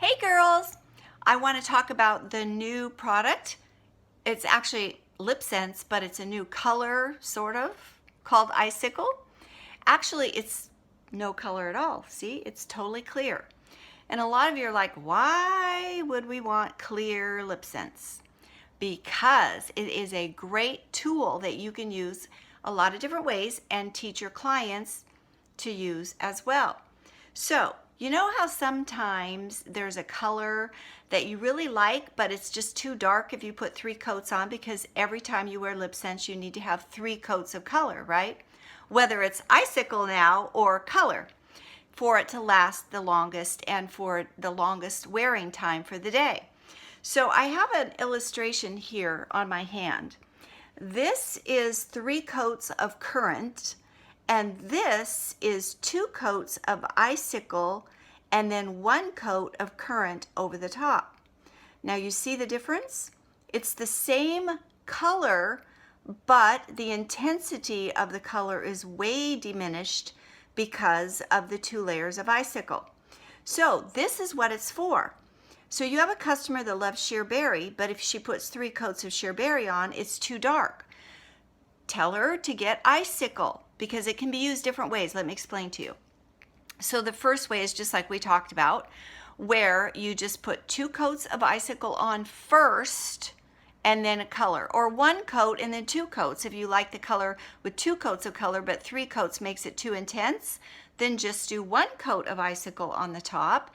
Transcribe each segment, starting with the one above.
Hey girls, I want to talk about the new product. It's actually LipSense, but it's a new color sort of called Icicle. Actually, it's no color at all. See, it's totally clear. And a lot of you are like, why would we want clear LipSense? Because it is a great tool that you can use a lot of different ways and teach your clients to use as well. So, you know how sometimes there's a color that you really like, but it's just too dark if you put 3 coats on, because every time you wear LipSense, you need to have 3 coats of color, right? Whether it's Icicle now or color, for it to last the longest and for the longest wearing time for the day. So I have an illustration here on my hand. This is 3 coats of currant, and this is 2 coats of Icicle and then 1 coat of currant over the top. Now you see the difference? It's the same color, but the intensity of the color is way diminished because of the 2 layers of Icicle. So this is what it's for. So you have a customer that loves sheer berry, but if she puts 3 coats of sheer berry on, it's too dark. Tell her to get Icicle, because it can be used different ways. Let me explain to you. So the first way is just like we talked about, where you just put 2 coats of Icicle on first and then a color, or 1 coat and then 2 coats. If you like the color with 2 coats of color, but 3 coats makes it too intense, then just do 1 coat of Icicle on the top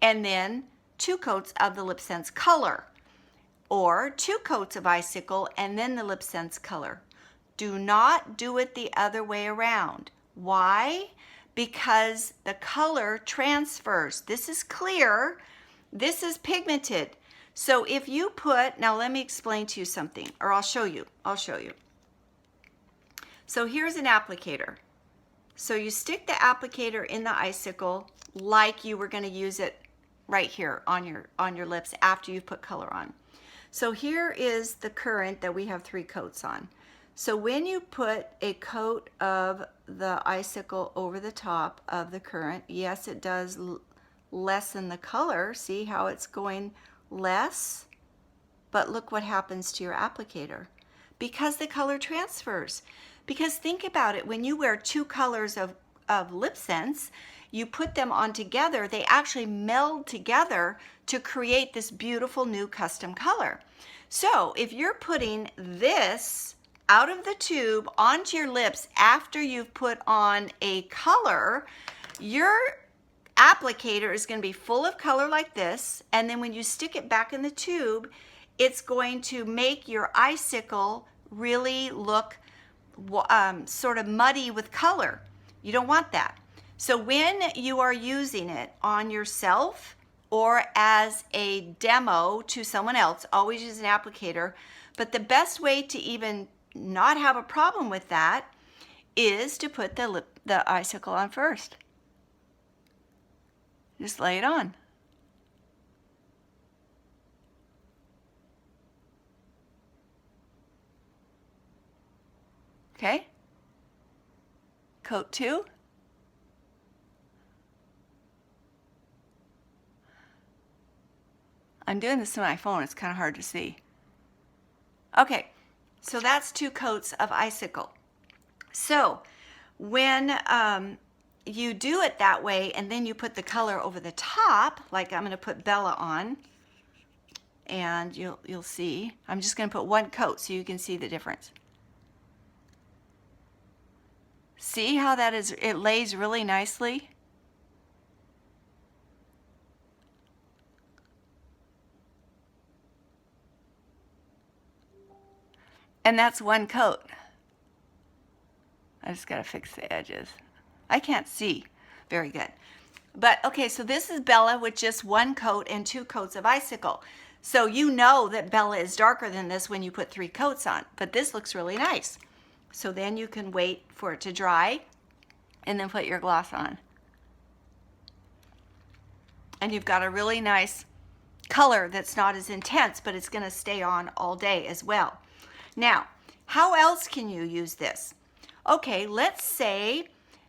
and then 2 coats of the LipSense color, or 2 coats of Icicle and then the LipSense color. Do not do it the other way around. Why? Because the color transfers. This is clear, this is pigmented. So if you put, now let me explain to you something, or I'll show you. So here's an applicator. So you stick the applicator in the Icicle like you were going to use it right here on your lips after you've put color on. So here is the currant that we have 3 coats on. So when you put a coat of the Icicle over the top of the currant, yes, it does lessen the color. See how it's going less? But look what happens to your applicator, because the color transfers. Because think about it, when you wear 2 colors of LipSense, you put them on together, they actually meld together to create this beautiful new custom color. So if you're putting this out of the tube onto your lips after you've put on a color, your applicator is going to be full of color like this, and then when you stick it back in the tube, it's going to make your Icicle really look sort of muddy with color. You don't want that. So when you are using it on yourself or as a demo to someone else, always use an applicator. But the best way to even not have a problem with that is to put the Icicle on first. Just lay it on. Okay? Coat 2. I'm doing this to my phone, it's kind of hard to see. Okay, so that's 2 coats of Icicle. So when you do it that way and then you put the color over the top, like I'm going to put Bella on, and you'll see, I'm just going to put 1 coat so you can see the difference. See how that is, it lays really nicely? And that's 1 coat. I just got to fix the edges. I can't see very good. But okay, so this is Bella with just 1 coat and 2 coats of Icicle. So you know that Bella is darker than this when you put 3 coats on, but this looks really nice. So then you can wait for it to dry and then put your gloss on. And you've got a really nice color that's not as intense, but it's going to stay on all day as well. Now, how else can you use this? Okay, let's say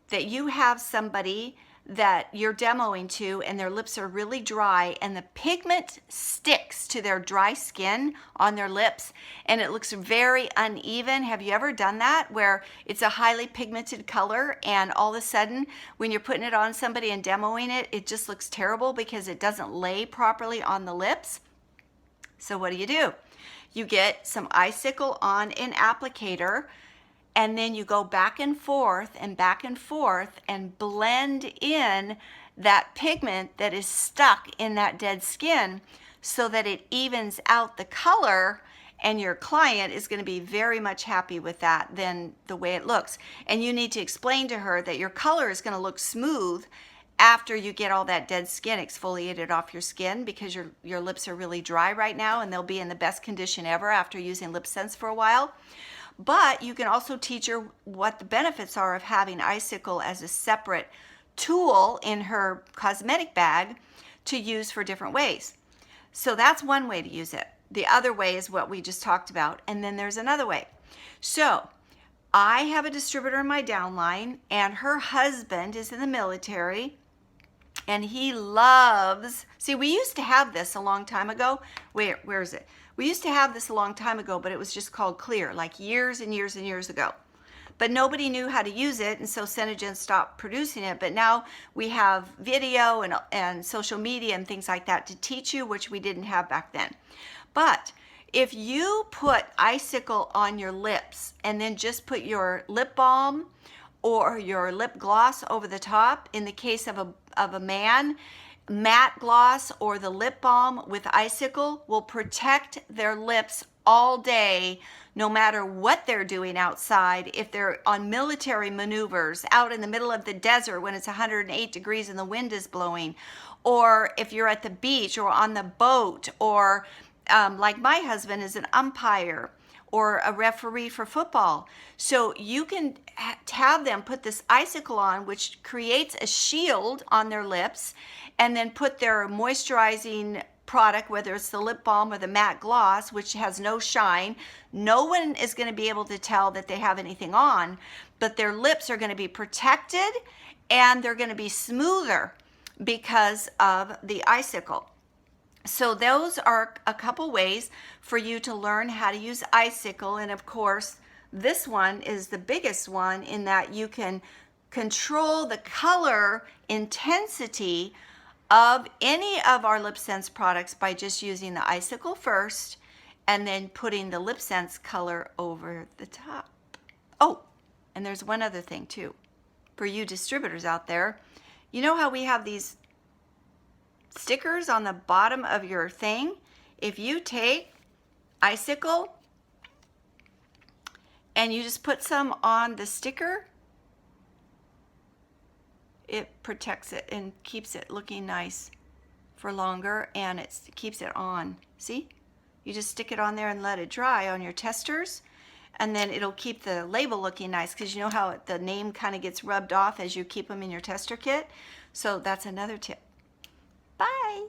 that you have somebody that you're demoing to and their lips are really dry and the pigment sticks to their dry skin on their lips and it looks very uneven. Have you ever done that where it's a highly pigmented color and all of a sudden when you're putting it on somebody and demoing it, it just looks terrible because it doesn't lay properly on the lips? So what do? You get some Icicle on an applicator, and then you go back and forth and blend in that pigment that is stuck in that dead skin so that it evens out the color, and your client is going to be very much happy with that than the way it looks. And you need to explain to her that your color is going to look smooth after you get all that dead skin exfoliated off your skin, because your lips are really dry right now and they'll be in the best condition ever after using LipSense for a while. But you can also teach her what the benefits are of having Icicle as a separate tool in her cosmetic bag to use for different ways. So that's one way to use it. The other way is what we just talked about, and then there's another way. So I have a distributor in my downline, and her husband is in the military, and he loves, see, we used to have this a long time ago. Where is it? We used to have this a long time ago, but it was just called Clear, like years and years and years ago. But nobody knew how to use it, and so SeneGence stopped producing it. But now we have video and social media and things like that to teach you, which we didn't have back then. But if you put Icicle on your lips and then just put your lip balm or your lip gloss over the top, in the case of a man, matte gloss or the lip balm with Icicle will protect their lips all day, no matter what they're doing outside. If they're on military maneuvers out in the middle of the desert when it's 108 degrees and the wind is blowing, or if you're at the beach or on the boat, or like my husband is an umpire or a referee for football. So you can have them put this Icicle on, which creates a shield on their lips, and then put their moisturizing product, whether it's the lip balm or the matte gloss, which has no shine. No one is going to be able to tell that they have anything on, but their lips are going to be protected and they're going to be smoother because of the Icicle. So those are a couple ways for you to learn how to use Icicle. And of course, this one is the biggest one in that you can control the color intensity of any of our LipSense products by just using the Icicle first and then putting the LipSense color over the top. Oh, and there's one other thing too. For you distributors out there, you know how we have these stickers on the bottom of your thing? If you take Icicle and you just put some on the sticker, it protects it and keeps it looking nice for longer, and it keeps it on. See? You just stick it on there and let it dry on your testers, and then it'll keep the label looking nice, because you know how the name kind of gets rubbed off as you keep them in your tester kit. So that's another tip. Bye.